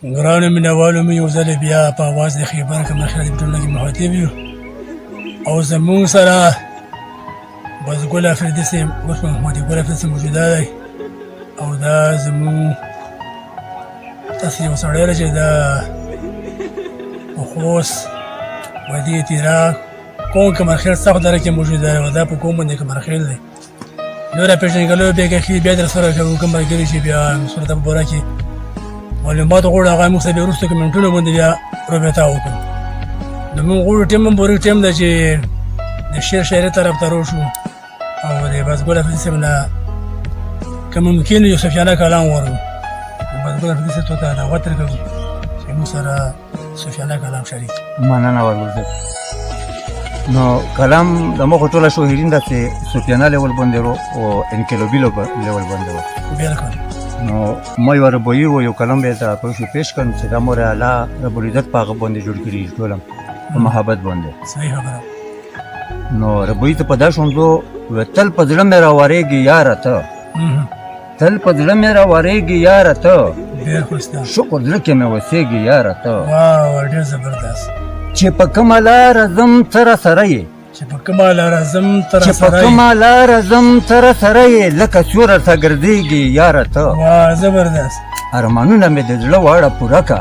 ګرانو مینهوالو مې یو ځل بیا په اواز د خیبر کمرخیل د ټولنې مخاطب یو او زموږ سره بزګل افریدي صاحب اوس محمد ګل افریدي صاحب موجوده دی او دا زموږ تاسې یو سړی دی چې د خوست وادي تیرا قوم کمرخیل سخت دره کې موجوده دی او دا په قوم باندې کمرخیل دی نو را پېژنګلو بیا در سره کوو کوم ملګري چې بیا صورت په باره کې معلومات غواړي هغه موږ سره بیا وروسته کمنټونه باندې بیا رابطه وکړو د موږ غواړو ټیم هم پورې ټیم ده چې د شعر شاعري طرف ته روشو او د بزګل افریدي صاحب نه که ممکن یو صوفیانه کلام وورو بزګل افریدي صاحب ته دعوت درکوو چې موږ سره صوفیانه کلام شریک مننه ورګل نو کلام د مخ ټوله شاعرین داسې صوفیانه لیول باندې او انقلابي لیول باندې و بالکل نو ما یو ربوي و یو کلام به تاسو ته پیش کړم چې د مور اعلی رب العزت په هغه باندې جوړ کړی ټولم په محبت باندې صحیح خبره نو ربوي ته په دا شوندو تل په زړه مې راورېږي یاره ته تل په زړه مې راورېږي یاره ته ډېر ښایسته شکر زړه کې مې وسېږي یاره ته واو ډېر زبردست چې په کومه لاره ځم ته راسره یې چې په کومه لاره ځم ته چې په کومه لاره ځم ته راسره یې لکه سیوره ته ګرځېږي یاره ته وا زبردست ارمانونه مې د زړه واړه پوره که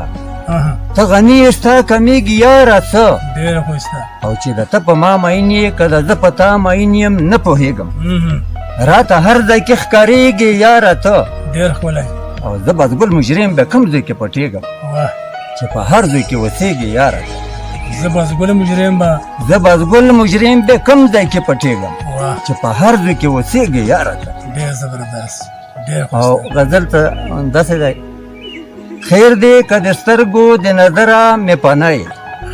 ته غني یې ستا کمیږي یاره څه ډېره ښایسته او چې د ته په ما مین یې که د زه په تا مین یم نه پوهېږم راته هر ځای کې ښکارېږي یاره ته ډېر ښکلی او زه بزګل مجرم به کوم ځای کې پټېږم واه چې په هر ځای کې اوسېږي یاره زه بزګل مجرم به زه بزګل مجرم به کوم ځای کې پټېږم واه چې په هر ځای کې اوسېږي یاره ته ډېر زبردست ډېر او ښایسته غزل ته داسې دی خیر دی که د سترګو د نظره مې پناه یې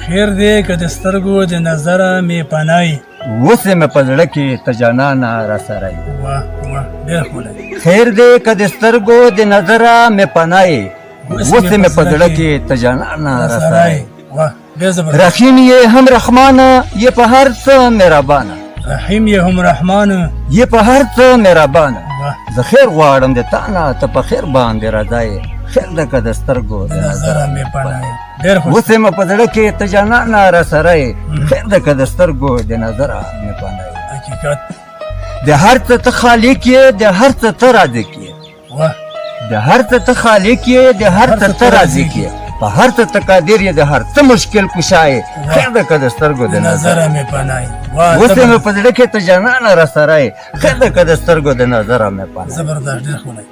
خیر دی که د سترګو د نظره مې پناه یې اوس یې مې په زړه کې ته جانانه راسره یې واه واه ډېر ښکلی خیر دی که د سترګو د نظره مې پناه یې اوس یې مې په زړه کې ته جانانه راسره یې واه ډېر زبردست رحیم یې هم رحمانه یې په هر څه مهربانه رحیم یې هم رحمانه یې په هر څه مهربانه واه زه خیر غواړم د تا نه ته په خیر باندې راځه یې خیر ده که د سترګو د نظره مې پناه یې ډېر اوس ښایسته یې مې په زړه کې ته جانانه راسره یې خیر ده که د سترګو د نظره مې پناه یې حقیقت د هر څه ته خالق یې د هر څه ته رازق یې واه د هر څه ته خالق یې د هر څه ته رازق یې په هر څه ته قادر یې د هر څه مشکل کشا یې خیر ده که د سترګو د نظره نظره مې پناه یې واه اوس یې مې په زړه کې ته جانانه راسره یې خیر ده که د سترګو د نظره مې پناه زبردست ډېر ښکلی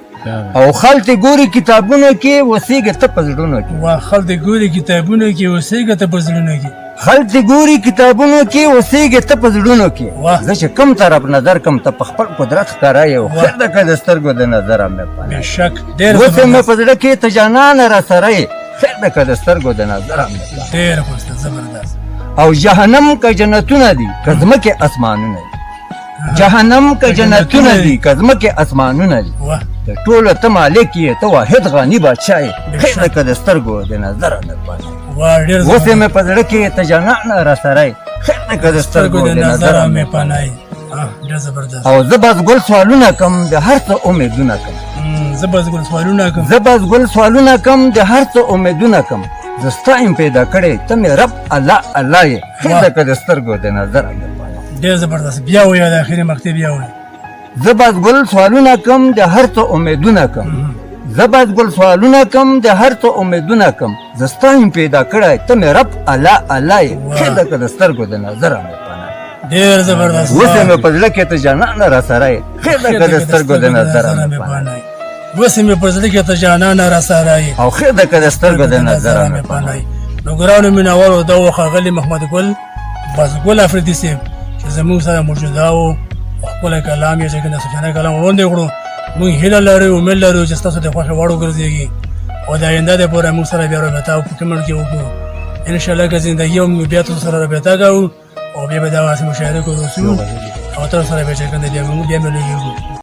او خلط ګوري کتابونو کې وسیږي ته په زړونو کې واه خلط ګوري کتابونو کې اوسېږه ته په زړونو کې خلط ګوري کتابونو کې وسیږي ته په زړونو کې واه. زه چې کوم طرف نظر کوم ته په خپل قدرت ښکاره یې خیر ده که د سترګو د نظره مې پناه بېشک ډېر اوس یې مې زبردست په زړه کې ته جانانه راسره یې خیر ده که د سترګو د نظره مې پناه ډېر ښایسته زبردست او جهنم که جنتونه دي که ځمکې اسمانونه دي جهنم که جنتونه دي که ځمکې اسمانونه دي واه د ټولو ته مالک یې ته واحد غني بادشاه یې خیر ده که د سترګو د نظره مې پناه واه ډېر اوس یې مې په زړه کې ته جانانه راسره یې خیر ده که د سترګو د نظره مې مې پناه یې ډېر زبردست او زه بزګل سوالونه کم د هر څه امیدونه کم زه بزګل سوالونه کوم زه بزګل سوالونه کم د هر څه امیدونه کم زه ستا یم پیدا کړی ته مې رب الله الله یې خیر ده که د سترګو د نظره مې پناه ډېر زبردست بیا وایه د اخري مکتب بیا وایه زه بزګل سوالونه کم د هر څه امیدونه کم زه بزګل سوالونه کم د هر څه امیدونه کم زه ستا یم پیدا کړی ته مې رب الله الله یې خیر ده که د سترګو د نظره مې پناه ډېر زبردست اوس یې مې په زړه کې ته جانانه راسره یې خیر ده که د سترګو د نظره مې پناه اوس یې مې په زړه کې ته جانانه راسره یې او خیر ده که د سترګو د نظره مې پناه نو ګرانو مینهوالو دا و ښاغلي محمد ګل بزګل افریدي صاحب چې زموږ سره موجوده و ښکلی کلام یې چې کوم د صوفیانه کلام وړاندې کړو موږ هیله لرو امید لرو چې ستاسو د خوښې وړ وګرځېږي او د آینده دپاره موږ سره بیا رابطه په کمنټ کې وکړو انشاءالله که زندګي وم بیا تاسو سره رابطه کوو او بیا به دغسې مشاعرې کوو او تاسو سره بیا چې کوم دی بیا مې لویږو